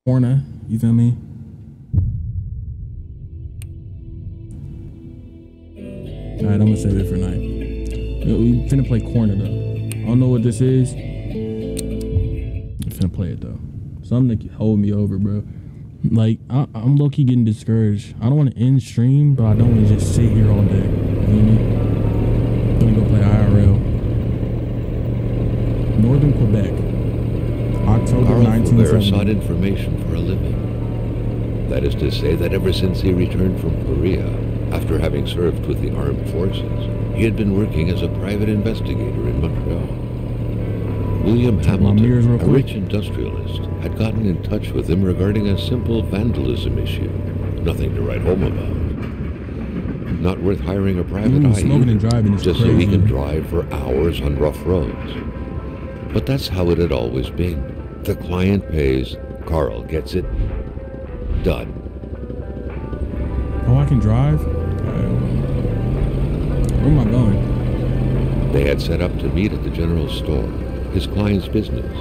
Kona, you feel me? Alright, I'm gonna save it for night. We finna play Kona though. I don't know what this is. I'm finna play it though. Something to hold me over, bro. Like, I'm low-key getting discouraged. I don't want to end stream, but I don't want to just sit here all day. You feel me? I'm gonna go play IRL. Northern Quebec. October 1970. Sought information for a living. That is to say that ever since he returned from Korea, after having served with the armed forces, he had been working as a private investigator in Montreal. William Hamilton, a rich industrialist, had gotten in touch with him regarding a simple vandalism issue. Nothing to write home about. Not worth hiring a private eye either, just so he can drive for hours on rough roads. But that's how it had always been. The client pays, Carl gets it done. Oh, I can drive? Where am I going? They had set up to meet at the general store, his client's business.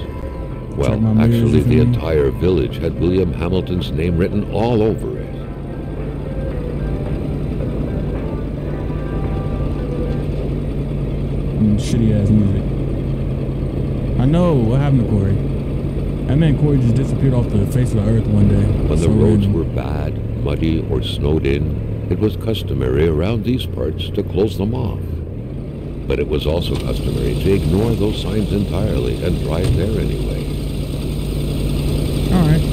Well, actually, the entire village had William Hamilton's name written all over it. Shitty ass music. I know what happened to Corey. That man Corey just disappeared off the face of the earth one day. When the roads were bad, muddy, or snowed in, it was customary around these parts to close them off. But it was also customary to ignore those signs entirely and drive there anyway. Alright.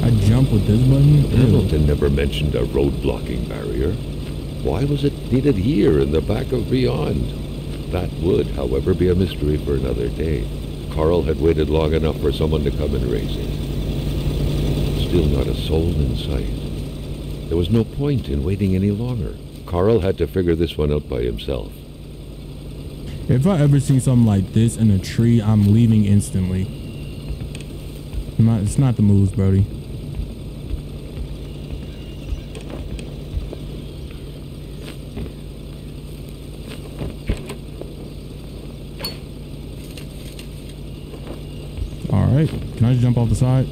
I jump with this button? Hamilton never mentioned a road blocking barrier. Why was it needed here in the back of Beyond? That would, however, be a mystery for another day. Carl had waited long enough for someone to come and raise it. Still not a soul in sight. There was no point in waiting any longer. Carl had to figure this one out by himself. If I ever see something like this in a tree, I'm leaving instantly. It's not the moves, Brody. Alright, can I just jump off the side?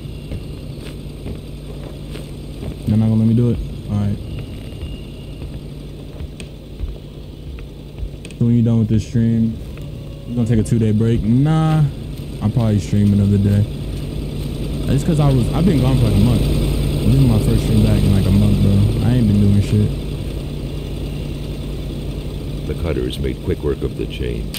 They're not gonna let me do it? Alright. So when you're done with this stream, you're gonna take a 2-day break? Nah, I'll probably stream another day. It's cause I've been gone for like a month. This is my first stream back in like a month, bro. I ain't been doing shit. The cutters made quick work of the chain.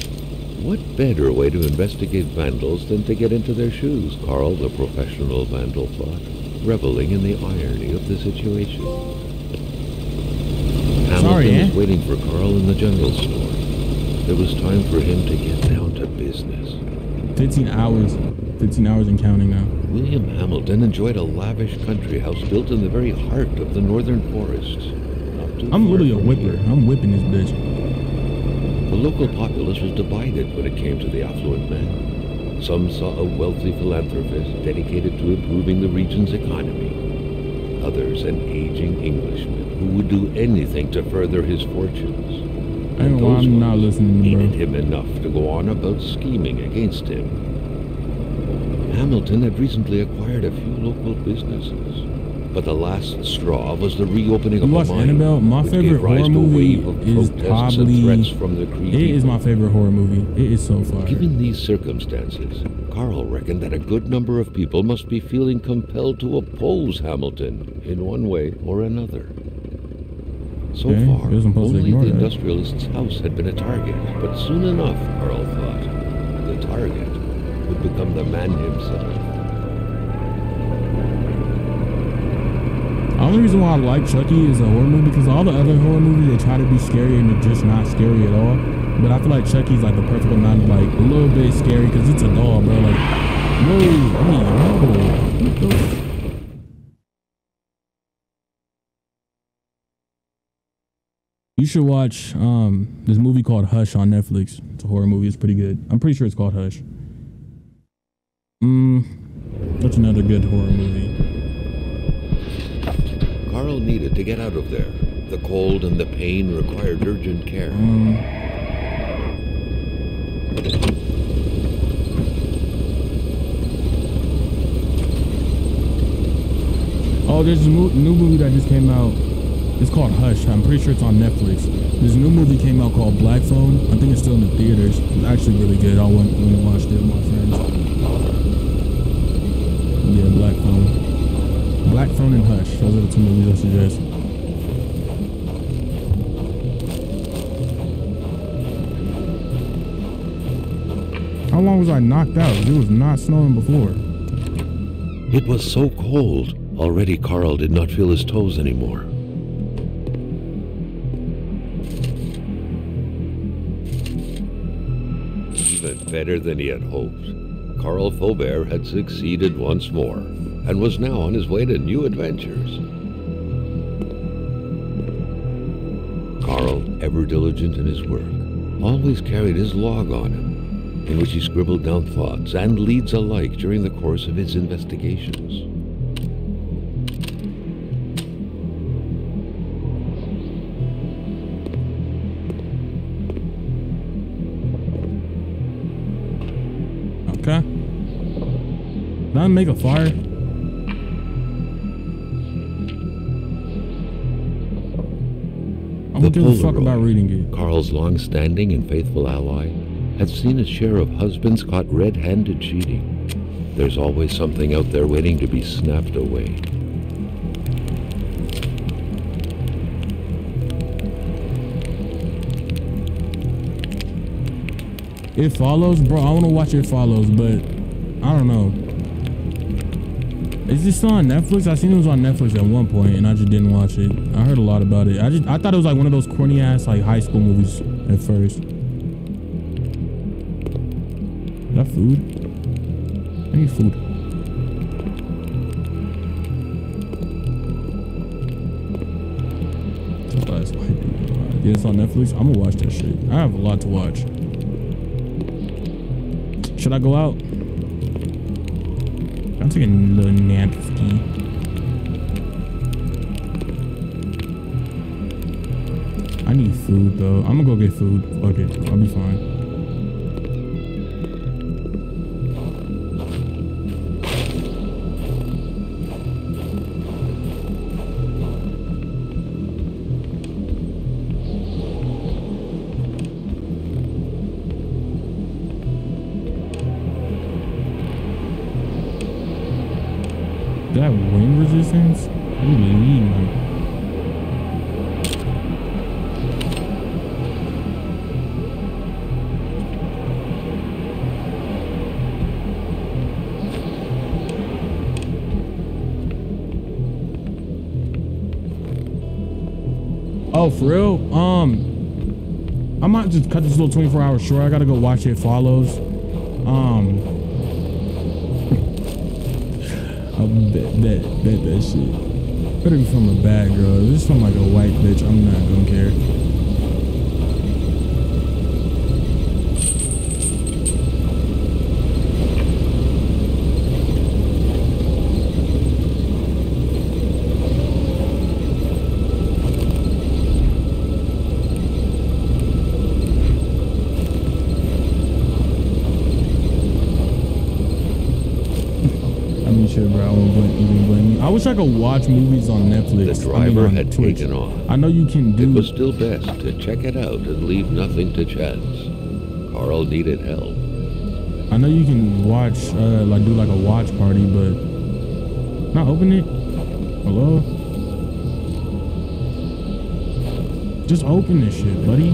What better way to investigate vandals than to get into their shoes, Carl, the professional vandal, thought, reveling in the irony of the situation. Hamilton was waiting for Carl in the general store. It was time for him to get down to business. 15 hours and counting now. William Hamilton enjoyed a lavish country house built in the very heart of the northern forests. I'm literally a whipper. I'm whipping this bitch. The local populace was divided when it came to the affluent man. Some saw a wealthy philanthropist dedicated to improving the region's economy. Others an aging Englishman who would do anything to further his fortunes. And those I'm not listening, hated him enough to go on about scheming against him. Hamilton had recently acquired a few local businesses. But the last straw was the reopening of a mine, my favorite horror movie is probably it is my favorite horror movie. It is so far. Given these circumstances, Carl reckoned that a good number of people must be feeling compelled to oppose Hamilton in one way or another. So far, only the industrialist's house had been a target, but soon enough, Carl thought, the target would become the man himself. The only reason why I like Chucky is a horror movie because all the other horror movies, they try to be scary and they're just not scary at all. But I feel like Chucky's like the perfect amount of like a little bit scary because it's a doll, bro. Like, You should watch this movie called Hush on Netflix. It's a horror movie. It's pretty good. I'm pretty sure it's called Hush. That's another good horror movie. Carl needed to get out of there. The cold and the pain required urgent care. Oh, there's a new movie that just came out. It's called Hush. I'm pretty sure it's on Netflix. This new movie came out called Black Phone. I think it's still in the theaters. It's actually really good. I went and watched it with my friends. Yeah, Black Phone. Black Phone and Hush. Those are the two movies I suggest. How long was I knocked out? It was not snowing before. It was so cold. Already Carl did not feel his toes anymore. Even better than he had hoped. Carl Faubert had succeeded once more and was now on his way to new adventures. Carl, ever diligent in his work, always carried his log on him, in which he scribbled down thoughts and leads alike during the course of his investigations. Okay. Did I make a fire? I don't give a fuck about reading it. Carl's long-standing and faithful ally, had seen his share of husbands caught red-handed cheating. There's always something out there waiting to be snapped away. It Follows? Bro, I want to watch It Follows, but I don't know. Is this still on Netflix? I seen it was on Netflix at one point, and I just didn't watch it. I heard a lot about it. I thought it was like one of those corny ass like high school movies at first. Is that food? I need food. Yeah, it's on Netflix. I'm gonna watch that shit. I have a lot to watch. Should I go out? I'm taking a little napski. I need food though. I'm gonna go get food. Fuck it. I'll be fine. That wind resistance? What do you mean, man? Oh, for real? I might just cut this little 24-hour short. I gotta go watch It Follows. I bet that shit. Better be from a bad girl. If it's from like a white bitch, I'm not gonna care. Shit, bro. I won't even blame you. I wish I could watch movies on Netflix. The driver on had Twitch. taken off. I know you can do. It was still best to check it out and leave nothing to chance. Carl needed help. I know you can watch, like do like a watch party, but not open it. Hello? Just open this shit, buddy.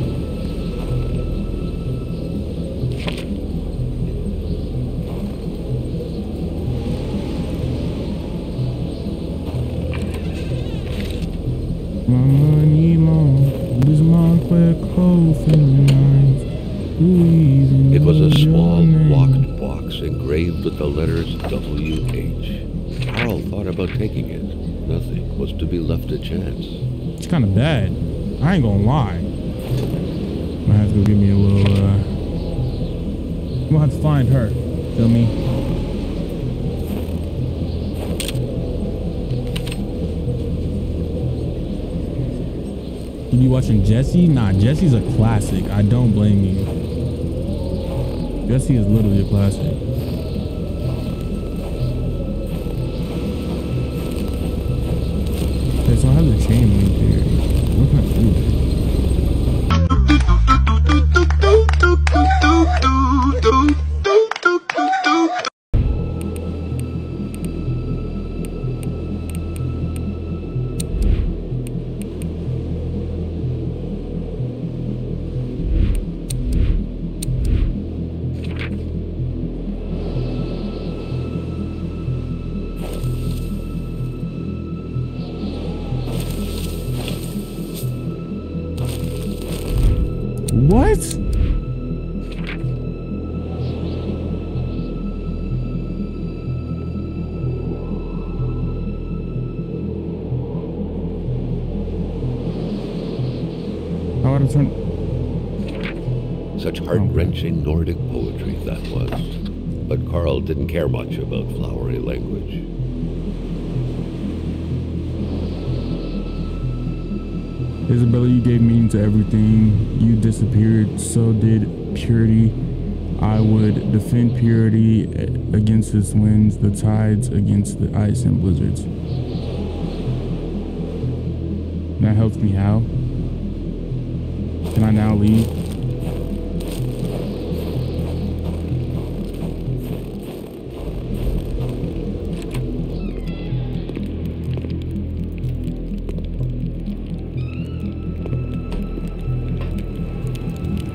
My money long, this my quick hope in the night. It was a small, locked box engraved with the letters W.H. Carl thought about taking it. Nothing was to be left to chance. It's kind of bad. I ain't gonna lie. Might have to go give me a little, I'm gonna have to find her. Feel me? You be watching Jesse? Nah, Jesse's a classic. I don't blame you. Jesse is literally a classic. has a chain link purity? What can I do with it? What? How would I turn? Such heart-wrenching Nordic poetry that was. But Carl didn't care much about flowery language. Isabella, you gave meaning to everything. You disappeared, so did purity. I would defend purity against its winds, the tides against the ice and blizzards. That helps me how? Can I now leave?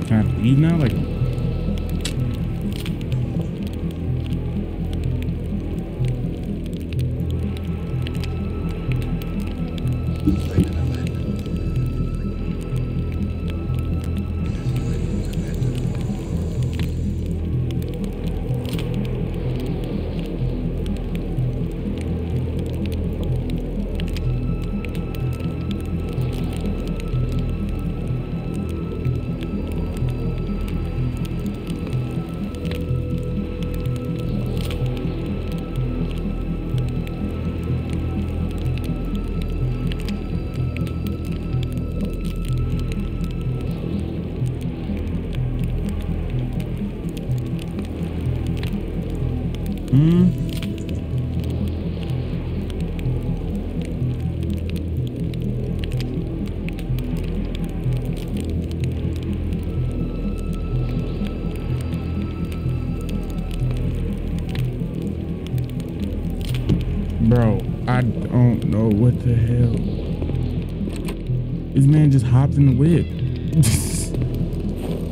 Can I leave now? Like, bro, I don't know what the hell. This man just hopped in the whip.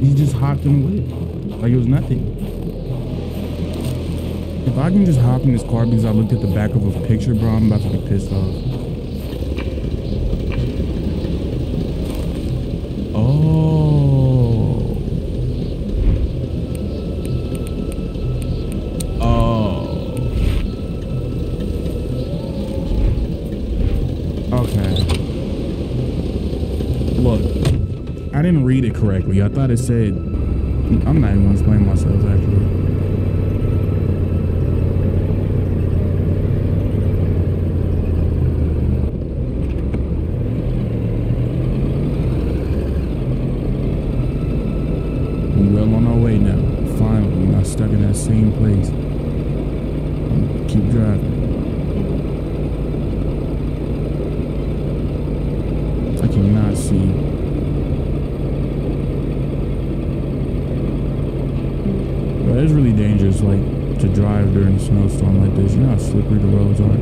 He just hopped in the whip. Like it was nothing. If I can just hop in this car because I looked at the back of a picture, bro, I'm about to be pissed off. Okay. Look, I didn't read it correctly. I thought it said, I'm not even gonna explain myself actually. We're well on our way now. Finally, we're not stuck in that same place. Keep driving. I cannot see. But it's really dangerous, like, to drive during a snowstorm like this. You know how slippery the roads are.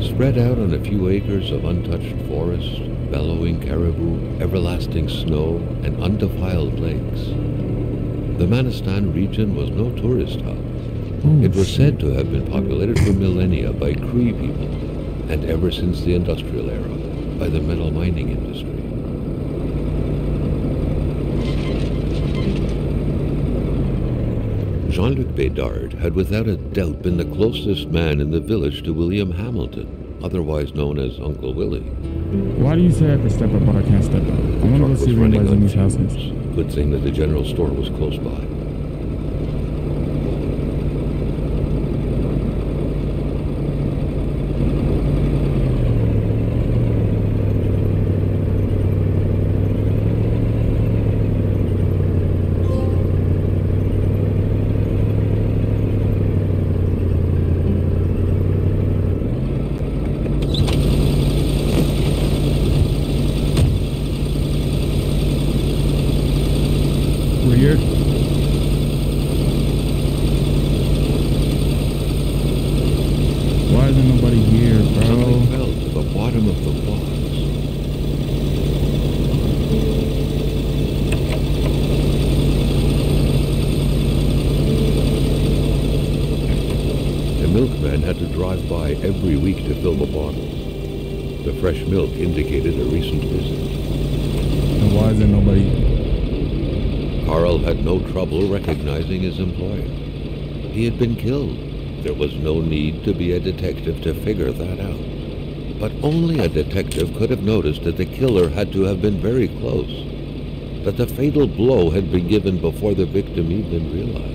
Spread out on a few acres of untouched forest, bellowing caribou, everlasting snow, and undefiled lakes, the Manistan region was no tourist hub. It was said to have been populated for millennia by Cree people, and ever since the industrial era, by the metal mining industry. Jean-Luc Bédard had without a doubt been the closest man in the village to William Hamilton, otherwise known as Uncle Willie. Why do you say I have to step up but I can't step up? I want to go see if anybody's in these houses. Good thing that the general store was close by. scared. Why isn't nobody here, bro? Something fell to the bottom of the box. The milkman had to drive by every week to fill the bottles. The fresh milk indicated a recent visit. And why isn't nobody? Carl had no trouble recognizing his employer. He had been killed. There was no need to be a detective to figure that out. But only a detective could have noticed that the killer had to have been very close, that the fatal blow had been given before the victim even realized.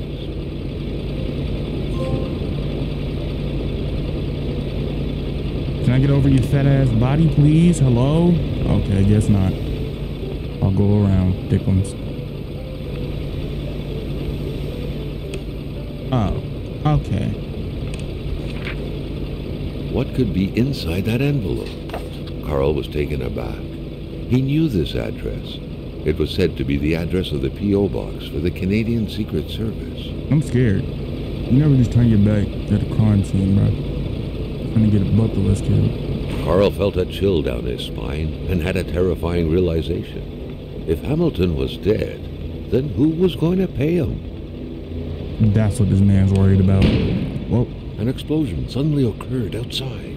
Can I get over your fat ass body, please? Hello? Okay, I guess not. I'll go around, dickums. Oh, okay. What could be inside that envelope? Carl was taken aback. He knew this address. It was said to be the address of the P.O. box for the Canadian Secret Service. I'm scared. You never just turn your back at a crime scene, bro. Trying to get a butt of us killed. Carl felt a chill down his spine and had a terrifying realization. If Hamilton was dead, then who was going to pay him? That's what this man's worried about. Whoa. An explosion suddenly occurred outside.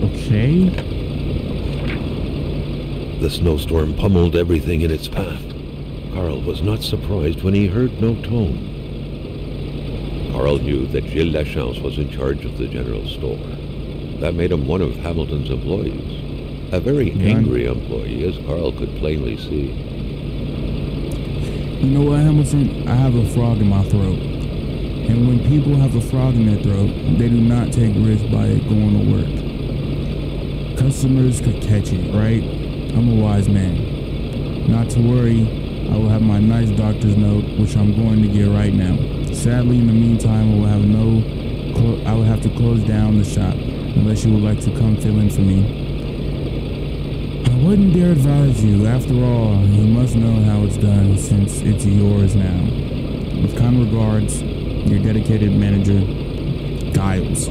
Okay. The snowstorm pummeled everything in its path. Carl was not surprised when he heard no tone. Carl knew that Gilles Lachance was in charge of the general store. That made him one of Hamilton's employees. A very angry employee, as Carl could plainly see. You know what, Hamilton? I have a frog in my throat. And when people have a frog in their throat, they do not take risks by it going to work. Customers could catch it, right? I'm a wise man. Not to worry, I will have my nice doctor's note, which I'm going to get right now. Sadly, in the meantime, I will have to close down the shop, unless you would like to come fill in for me. I wouldn't dare advise you. After all, you must know how it's done since it's yours now. With kind regards, your dedicated manager, Giles.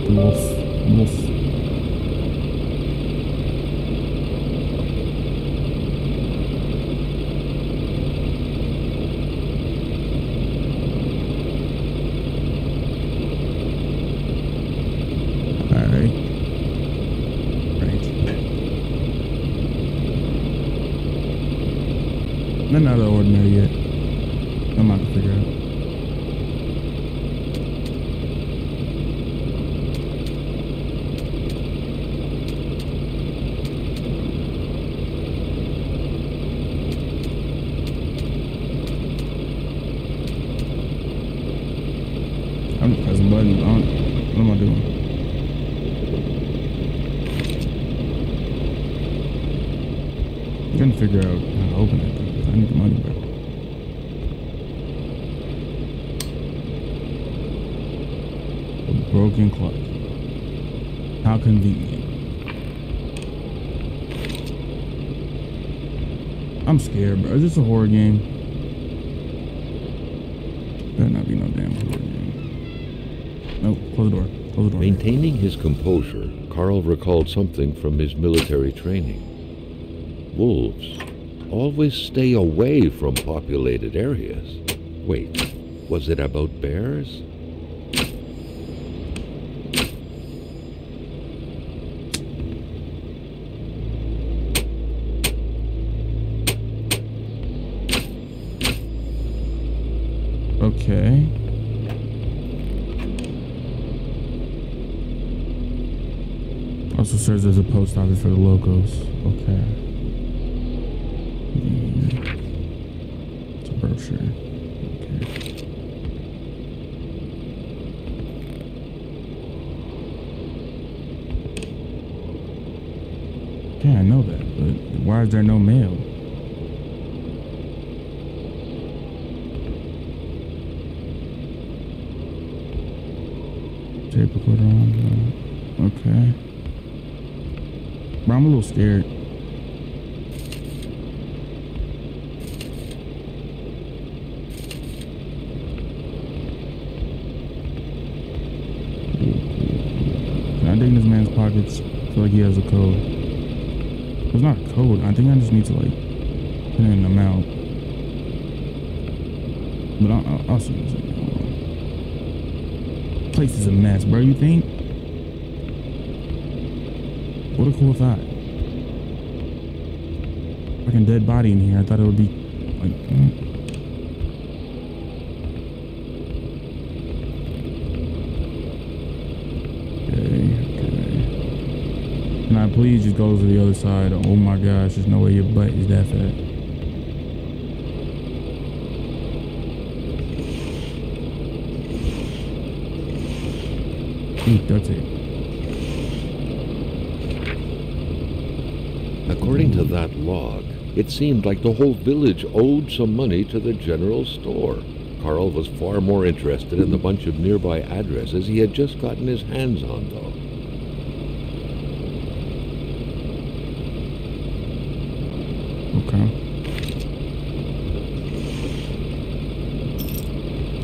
Wolf. They're not ordinary yet. I'm about to figure out. I'm just pressing buttons. What am I doing? I'm trying to figure out how to open it. I need the money back. A broken clock. How convenient. I'm scared, bro. Is this a horror game? Better not be no damn horror game. No, close the door. Close the door. Maintaining his composure, Carl recalled something from his military training. Wolves always stay away from populated areas. Wait, was it about bears? Okay. Also serves as a post office for the locals. Okay. It's a brochure. Okay. Yeah, I know that, but why is there no mail? Tape recorder on. Okay. Bro, I'm a little scared. Can I dig in this man's pockets? I feel like he has a code. It's not a code. I think I just need to like put it in the mouth. But I'll see this. Place is a mess, bro. You think? What a cool thought. Fucking dead body in here. I thought it would be like. Okay. Can I please just go to the other side? Oh my gosh, there's no way your butt is that fat. That's it. According to that log, it seemed like the whole village owed some money to the general store. Carl was far more interested in the bunch of nearby addresses he had just gotten his hands on, though. Okay.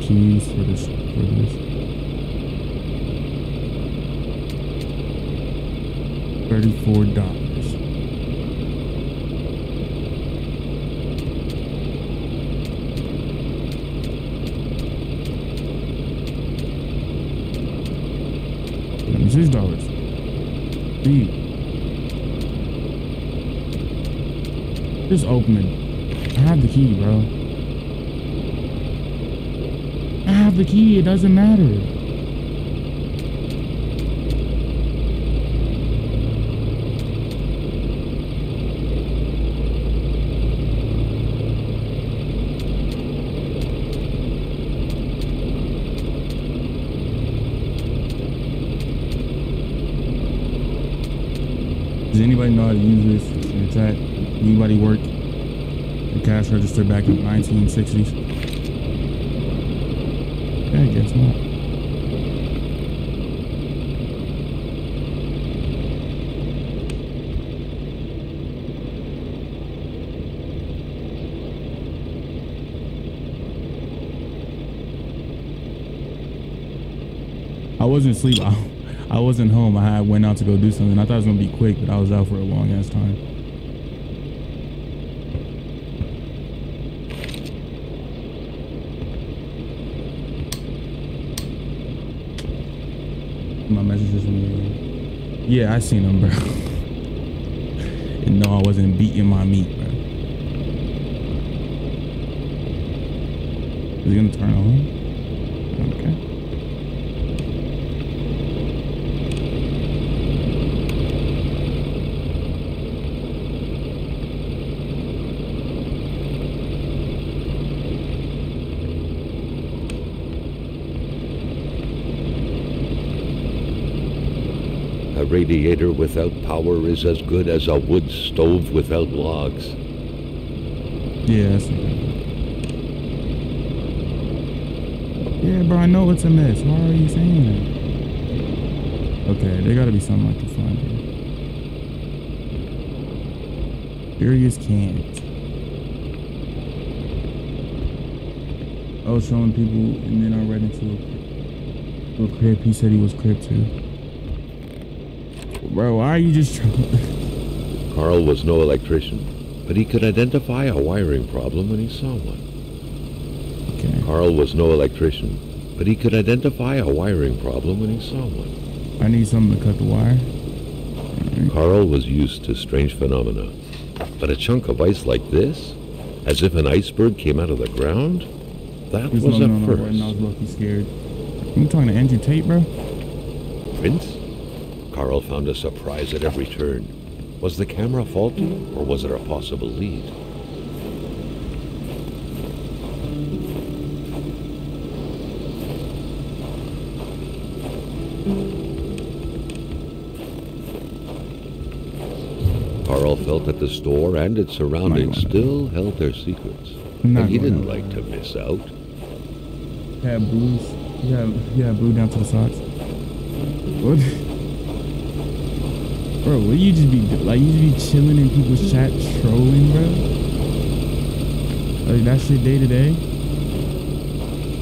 Keys for this. $34. $6. Dude. Just open it. I have the key, bro. I have the key. It doesn't matter. Does anybody know how to use this in the chat? Anybody work the cash register back in the 1960s? Yeah, I guess not. I wasn't asleep. I wasn't home. I went out to go do something. I thought it was gonna be quick, but I was out for a long ass time. My messages from you. Yeah, I seen them, bro. And no, I wasn't beating my meat, bro. Is he gonna turn on? Okay. A radiator without power is as good as a wood stove without logs. Yeah, that's okay. Yeah, bro, I know it's a mess. Why are you saying that? Okay, there gotta be something I can find here. Furious can't. I was showing people, and then I read into a crib. He said he was crib too. Bro, why are you just trying? Carl was no electrician, but he could identify a wiring problem when he saw one. Okay. Carl was no electrician, but he could identify a wiring problem when he saw one. I need something to cut the wire. Right. Carl was used to strange phenomena, but a chunk of ice like this, as if an iceberg came out of the ground, that was a first. I was lucky scared. You talking to Andrew Tate, bro? Prince? Carl found a surprise at every turn. Was the camera faulty, or was it a possible lead? Carl felt that the store and its surroundings still held their secrets, and he didn't like to miss out. Yeah, blues. Yeah, blue down to the socks. What? Bro, what you just be like? You just be chilling in people's chat, trolling, bro. Like that shit day to day.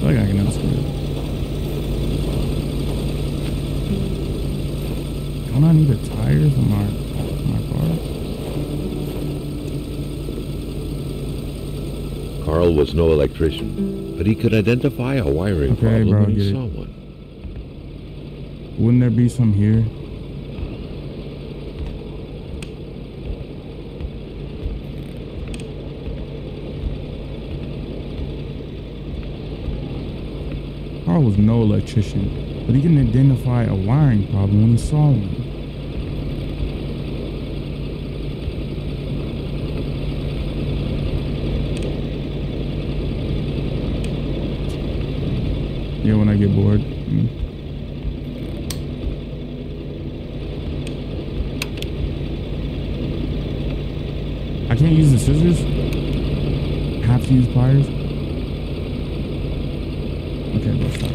Like I can understand. Don't I need a tire for my car? Carl was no electrician, but he could identify a wiring problem bro, when he get saw it. one. Wouldn't there be some here? Carl was no electrician, but he can identify a wiring problem when he saw one. Yeah, when I get bored. I can't use the scissors. Have to use pliers. Okay, bro, stop.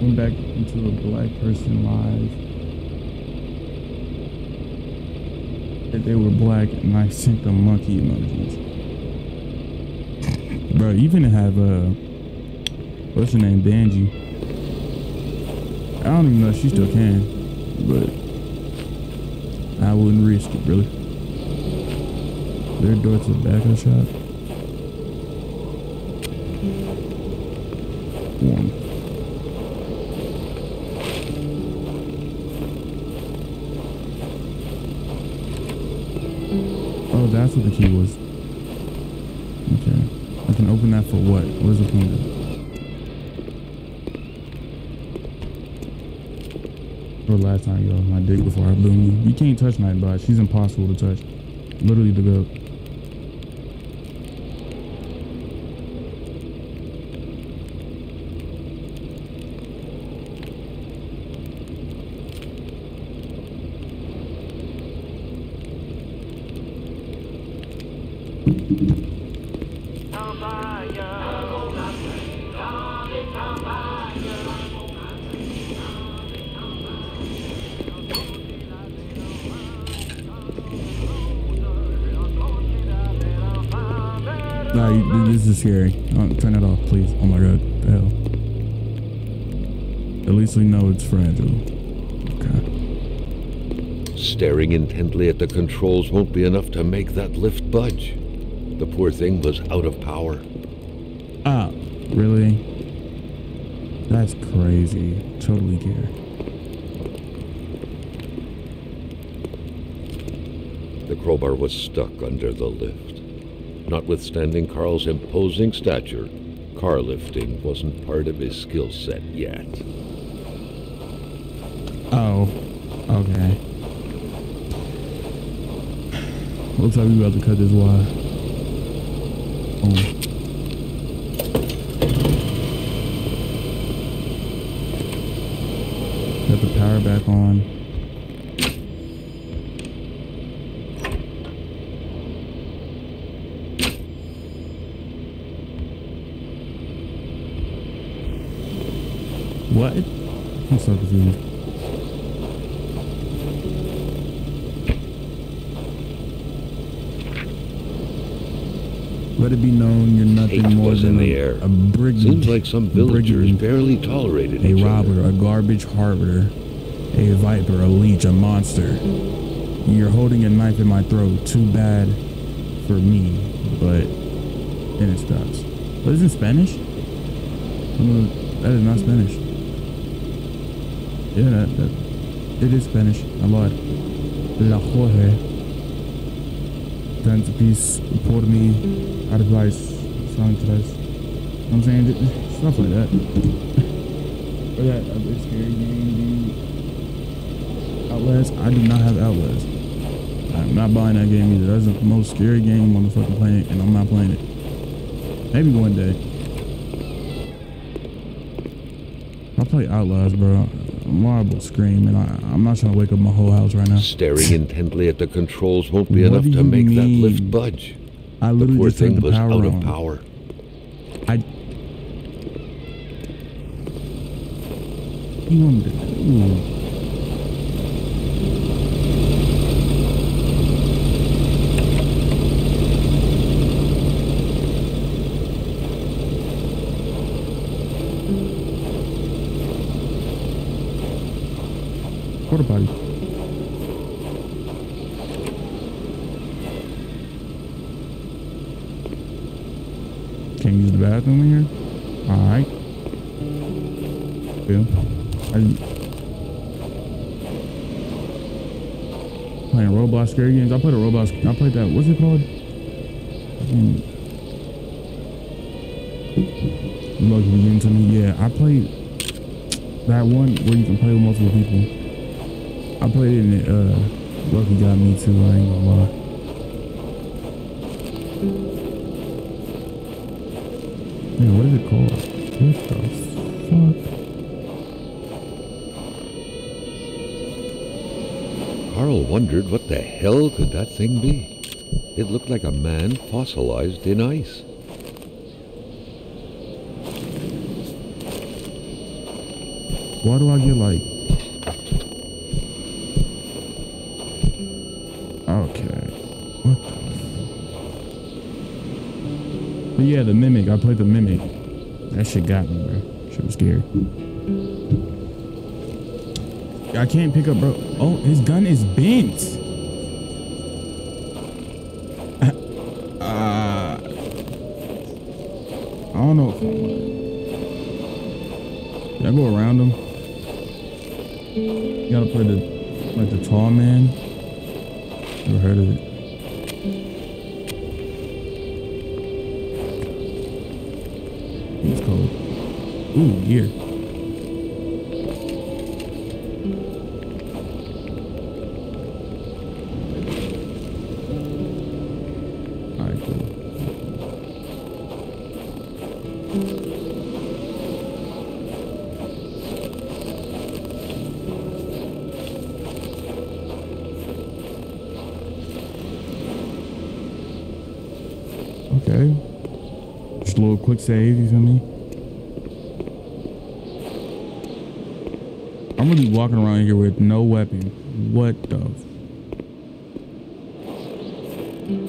Went back into a black person live. That they were black, and I sent the monkey emojis. Bro, you finna have what's her name, Danji? I don't even know if she still can, but I wouldn't risk it, really. Their door to the back of the shop. One. Oh, that's what the key was. Okay. I can open that for what? What is the point of it? Or last time you got my dick before I blew me. You can't touch Nightbot. She's impossible to touch. Literally the goat. Nah, this is scary. Turn it off, please. Oh my god, the hell. At least we know it's fragile. Okay. Staring intently at the controls won't be enough to make that lift budge. The poor thing was out of power. Ah, really? That's crazy. Totally care. The crowbar was stuck under the lift. Notwithstanding Carl's imposing stature, car lifting wasn't part of his skill set yet. Oh, okay. Looks like we about to cut this wire. Got the power back on. What? I'm so confused. Let it be known you're nothing Hate more was than in the air. a brigand. Seems like some villagers barely tolerated each a robber, other. a garbage harborer, a viper, a leech, a monster. You're holding a knife in my throat. Too bad for me, but then it stops. What is it, Spanish? That is not Spanish. Yeah, it is Spanish. I lied. La Jorge. Dance a piece por mí. Advice. Song to us. I'm saying stuff like that. Or that other scary game, dude. Outlast. I do not have Outlast. I'm not buying that game either. That's the most scary game on the fucking planet, and I'm not playing it. Maybe one day. I play Outlast, bro. I'm liable to scream, and I'm not trying to wake up my whole house right now. Staring intently at the controls won't be enough to make that lift budge. I The literally poor just turned thing the was power out on. of power. you want me to do? Porta potty. Can't use the bathroom in here? Alright. Playing Roblox scary games. I played a Roblox. I played that. What's it called? Lucky beginning to me. Yeah, I played that one where you can play with multiple people. I played it and it Lucky got me too. I ain't gonna lie. Man, what is it called? What the fuck? Carl wondered what the hell could that thing be. It looked like a man fossilized in ice. Why do I get like... Okay. What the... But yeah, the Mimic. I played the Mimic. That shit got me, bro. Shit was scary. I can't pick up, bro. Oh, his gun is bent. I don't know. Can I go around him? You gotta play the tall man. Never heard of it. It's cold. Ooh, gear. Alright, cool. Okay. Just a little quick save, you feel me? I'm really walking around here with no weapon. What the?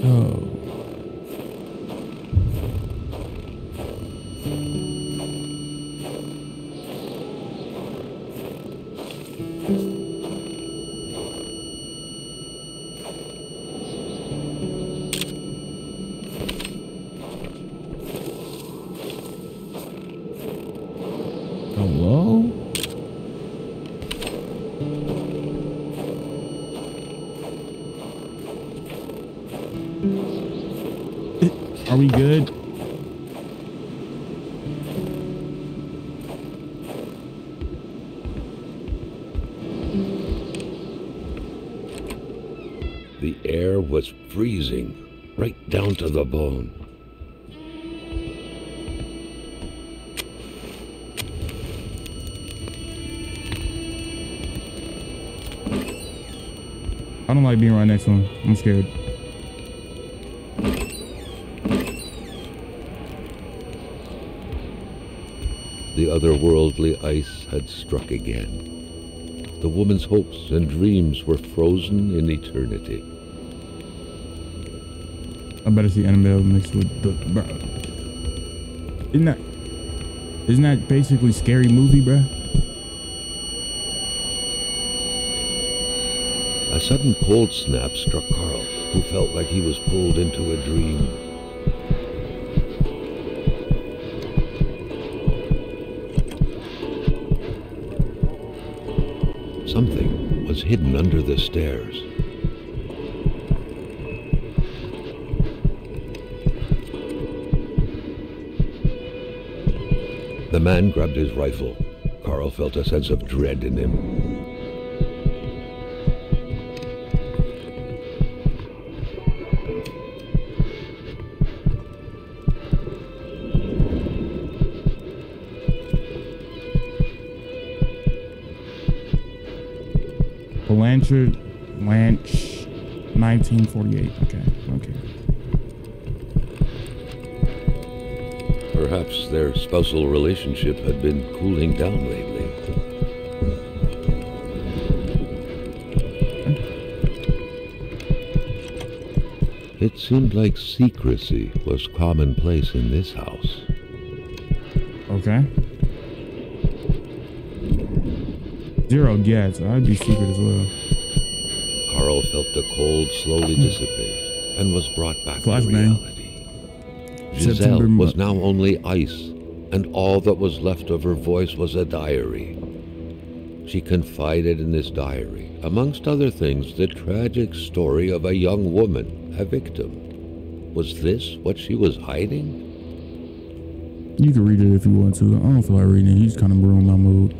Oh. Hello? Are we good? The air was freezing, right down to the bone. I don't like being right next to him. I'm scared. The otherworldly ice had struck again. The woman's hopes and dreams were frozen in eternity. I better see Annabelle mixed with the... Bro. Isn't that basically Scary Movie, bro? A sudden cold snap struck Carl, who felt like he was pulled into a dream. Something was hidden under the stairs. The man grabbed his rifle. Carl felt a sense of dread in him. Blanche, 1948. Okay. Perhaps their spousal relationship had been cooling down lately. It seemed like secrecy was commonplace in this house. Okay. Zero gets. I'd be secret as well. Carl felt the cold slowly dissipate and was brought back to Flashbang. reality. Giselle was now only ice, and all that was left of her voice was a diary. She confided in this diary, amongst other things, the tragic story of a young woman, a victim. Was this what she was hiding? You can read it if you want to. I don't feel like reading it. You just kind of ruined my mood.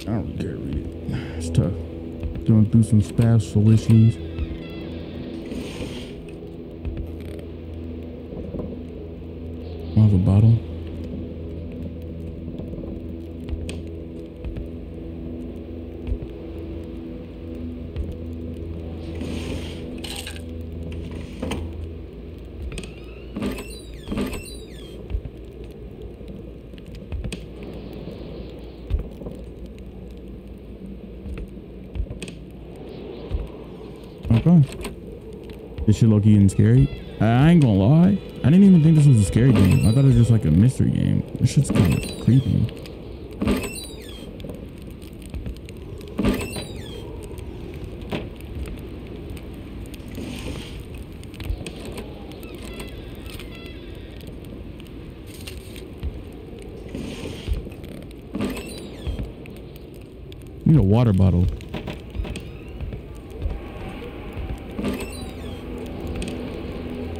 I don't really care to read it. It's tough. Going through some spousal issues. I have a bottle. Okay. This shit low-key getting scary. I ain't gonna lie. I didn't even think this was a scary game. I thought it was just like a mystery game. This shit's kind of creepy. Need a water bottle.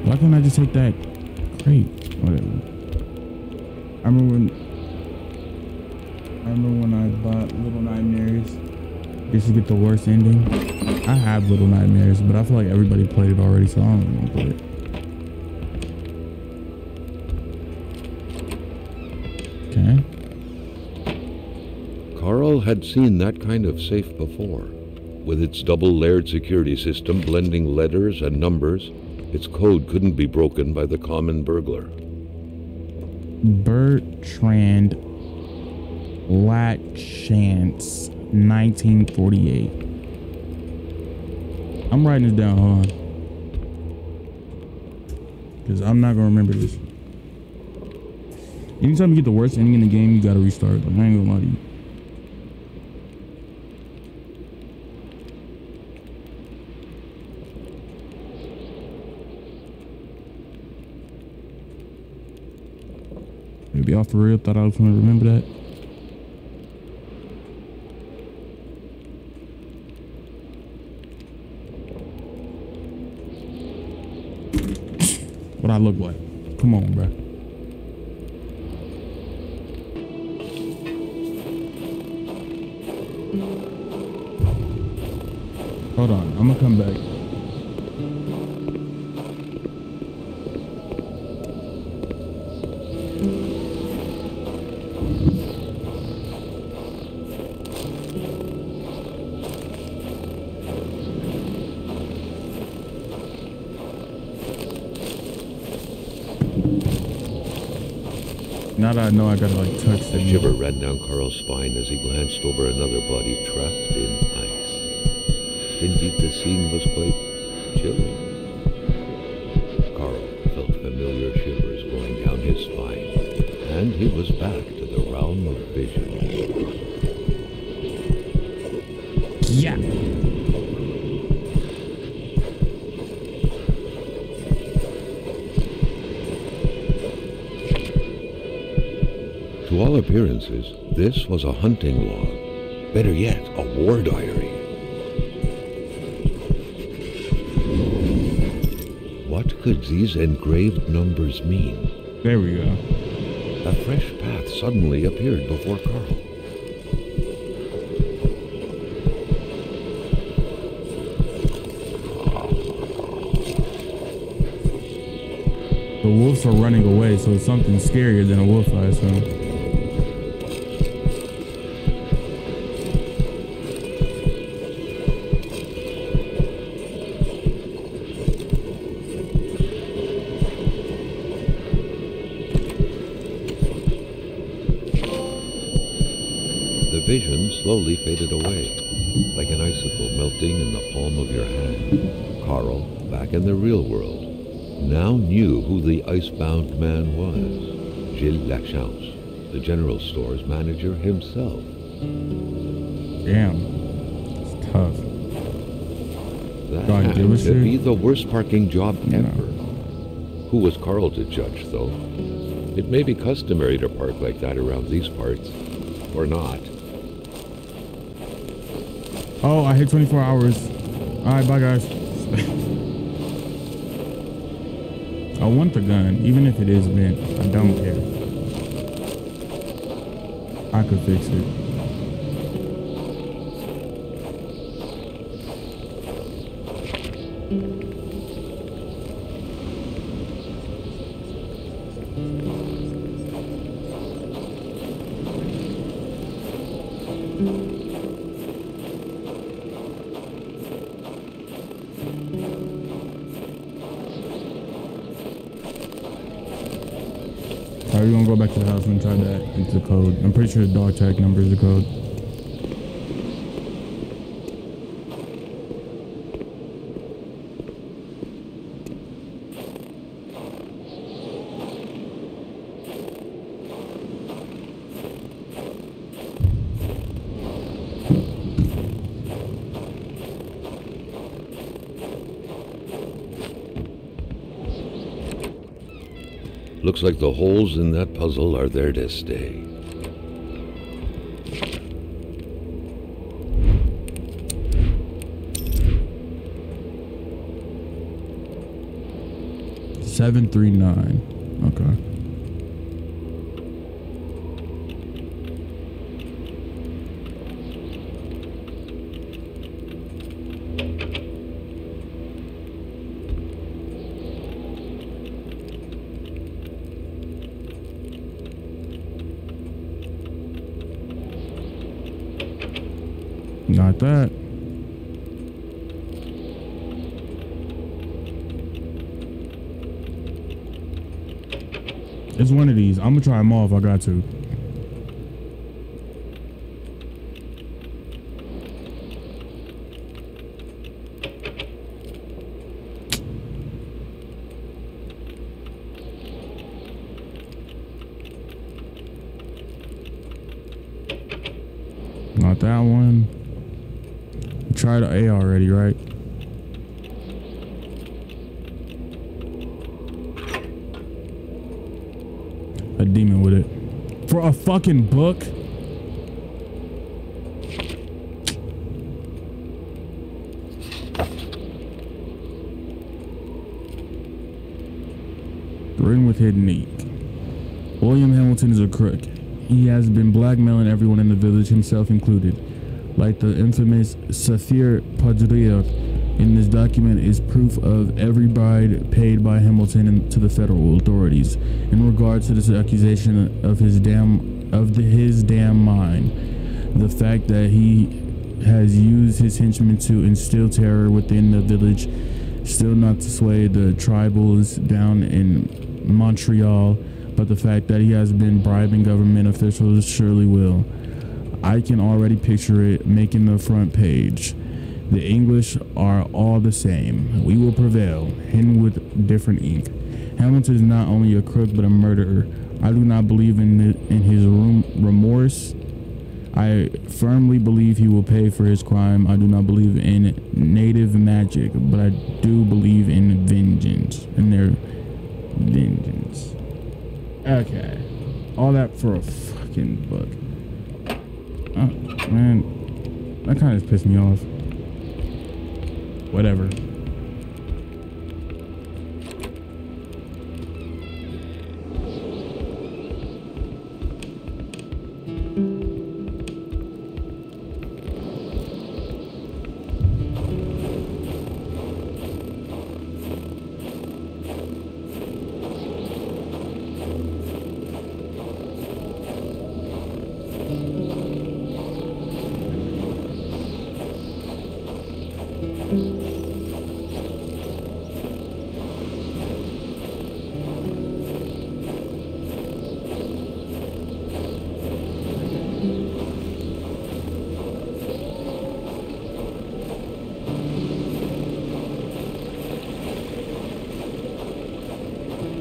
Why can't I just take that crate? Whatever. I remember when I bought Little Nightmares just to get the worst ending. I have Little Nightmares, but I feel like everybody played it already, so I don't really want to play it. Okay. Carl had seen that kind of safe before. With its double-layered security system blending letters and numbers, its code couldn't be broken by the common burglar. Bertrand Latchance, 1948. I'm writing this down, hold on. Because I'm not going to remember this. Anytime you get the worst ending in the game, you got to restart. Like, I ain't going to lie to you. Maybe off for real, thought I was going to remember that. What I look like. Come on, bro. Hold on, I'm gonna come back. Now that I know I gotta like touch the shiver ran down Carl's spine as he glanced over another body trapped in ice. Indeed, the scene was quite chilling. Carl felt familiar shivers going down his spine, and he was back to the realm of vision. Yeah. To all appearances, this was a hunting log. Better yet, a war diary. What could these engraved numbers mean? There we go. A fresh path suddenly appeared before Carl. The wolves are running away, so it's something scarier than a wolf, I assume. The vision slowly faded away. like an icicle melting in the palm of your hand. Carl, back in the real world, now knew who the icebound man was. Gilles Lachance, the general store's manager himself. Damn. It's tough. That God, had give a to shit. be the worst parking job No. ever. Who was Carl to judge, though? It may be customary to park like that around these parts, or not. Oh, I hit 24 hours. Alright, bye guys. I want the gun, even if it is bent. I don't care. I could fix it. Are we gonna go back to the house and try that into the code? I'm pretty sure the dog tag number is the code. Looks like the holes in that puzzle are there to stay. $739. Okay. Not that. It's one of these. I'm gonna try them all if I got to. Not that one. You tried A already, right? A demon with it. For a fucking book? Ring with hidden ink. William Hamilton is a crook. He has been blackmailing everyone in the village, himself included. Like the infamous Saphir Padrilla, in this document is proof of every bribe paid by Hamilton to the federal authorities in regards to this accusation of his damn mine. The fact that he has used his henchmen to instill terror within the village, still not to sway the tribals down in Montreal, but the fact that he has been bribing government officials surely will. I can already picture it making the front page. The English are all the same. We will prevail, hidden with different ink. Hamilton is not only a crook, but a murderer. I do not believe in his remorse. I firmly believe he will pay for his crime. I do not believe in native magic, but I do believe in vengeance. And their vengeance. Okay. All that for a fucking book. Oh, man. That kind of pissed me off. Whatever.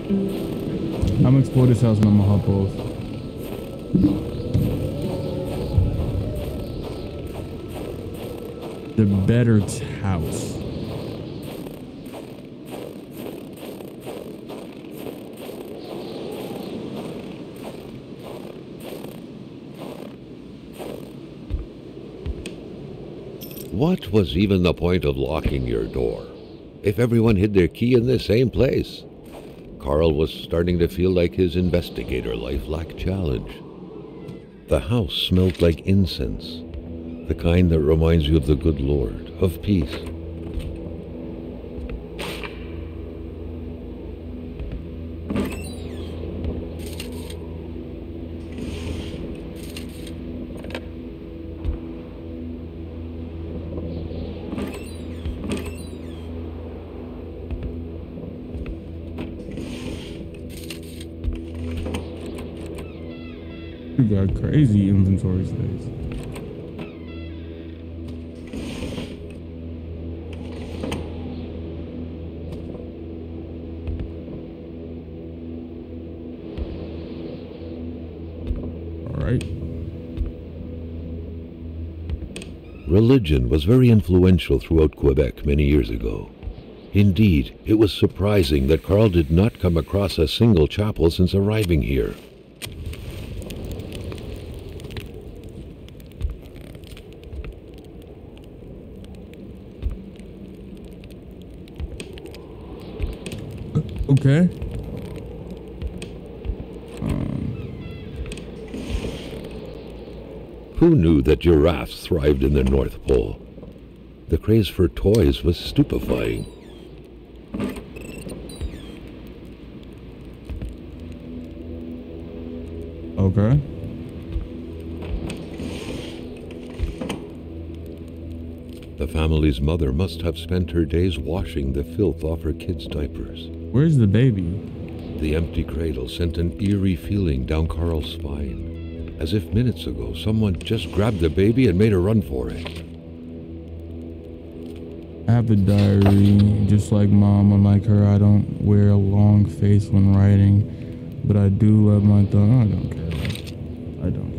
I'm gonna explore this house and I'm gonna hop off. The better house. What was even the point of locking your door if everyone hid their key in the same place? Carl was starting to feel like his investigator life lacked challenge. The house smelled like incense, the kind that reminds you of the good Lord, of peace. You got crazy inventory space. All right. Religion was very influential throughout Quebec many years ago. Indeed, it was surprising that Carl did not come across a single chapel since arriving here. Okay. Who knew that giraffes thrived in the North Pole? The craze for toys was stupefying. Okay. The family's mother must have spent her days washing the filth off her kids' diapers. Where's the baby? The empty cradle sent an eerie feeling down Carl's spine, as if minutes ago someone just grabbed the baby and made a run for it. I have a diary, just like Mom. Unlike her, I don't wear a long face when writing, but I do love my thumb. I don't care. I don't care.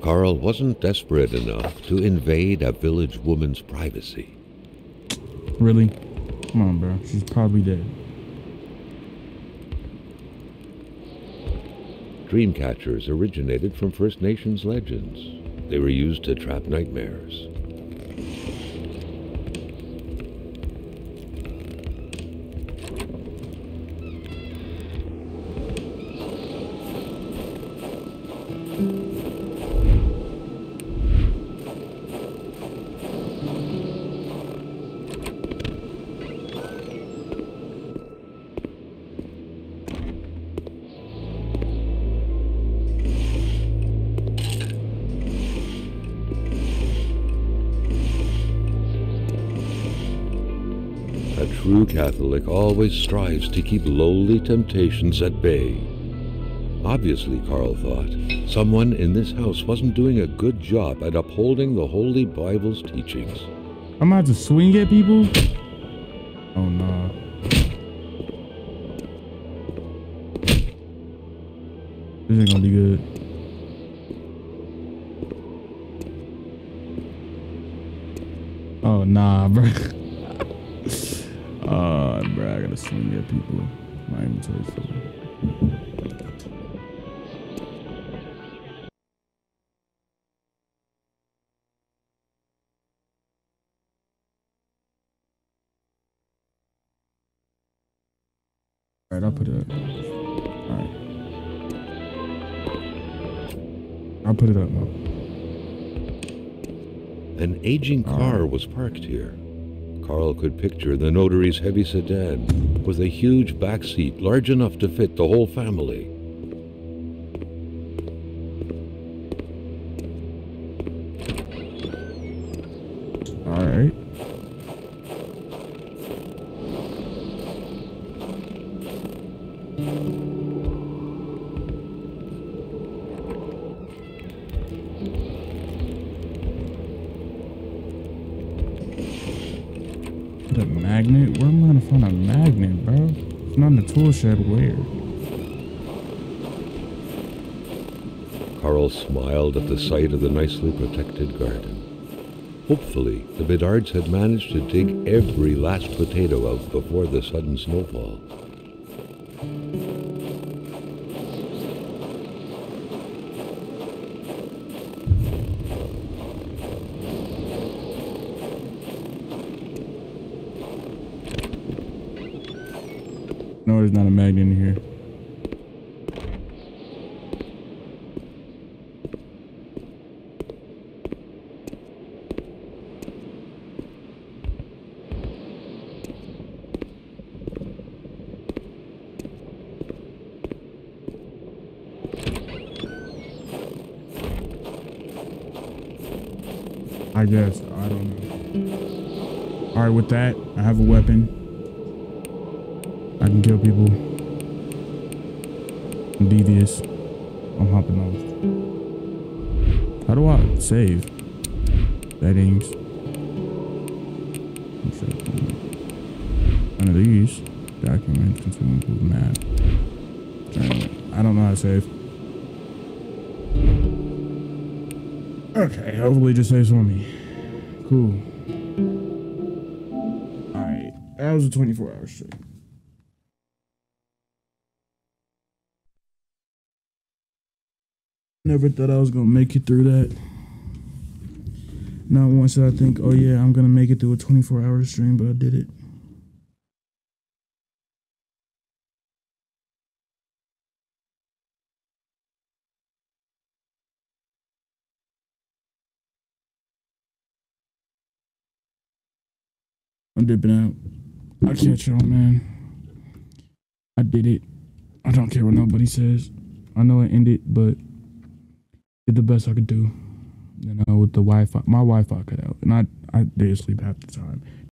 Carl wasn't desperate enough to invade a village woman's privacy. Really? Come on, bro. She's probably dead. Dream catchers originated from First Nations legends. They were used to trap nightmares. A true Catholic always strives to keep lowly temptations at bay. Obviously, Carl thought, someone in this house wasn't doing a good job at upholding the Holy Bible's teachings. I'm about to swing at people? Oh, no. This ain't gonna be good. Oh, nah, bro. Bro, I gotta swing at people. My inventory's full. Alright, I'll put it up. Alright. I'll put it up now. An aging car was parked here. Carl could picture the notary's heavy sedan with a huge back seat large enough to fit the whole family. The magnet? Where am I gonna find a magnet, bro? It's not in the tool shed. Where? Carl smiled at the sight of the nicely protected garden. Hopefully, the Bedards had managed to dig every last potato out before the sudden snowfall. No, there's not a magnet in here. I guess. I don't know. Alright, with that, I have a weapon. I can kill people. I'm devious. I'm hopping off. How do I save? Settings. None of these. Documents. Consumable map. I don't know how to save. Okay, hopefully it just saves for me. Cool. Alright, that was a 24-hour stream. Never thought I was gonna make it through that. Not once did I think, oh yeah, I'm gonna make it through a 24-hour stream, but I did it. I'm dipping out. I'll catch y'all, man. I did it. I don't care what nobody says. I know it ended, but did the best I could do. You know, with the Wi-Fi. My Wi-Fi cut out. And I did sleep half the time.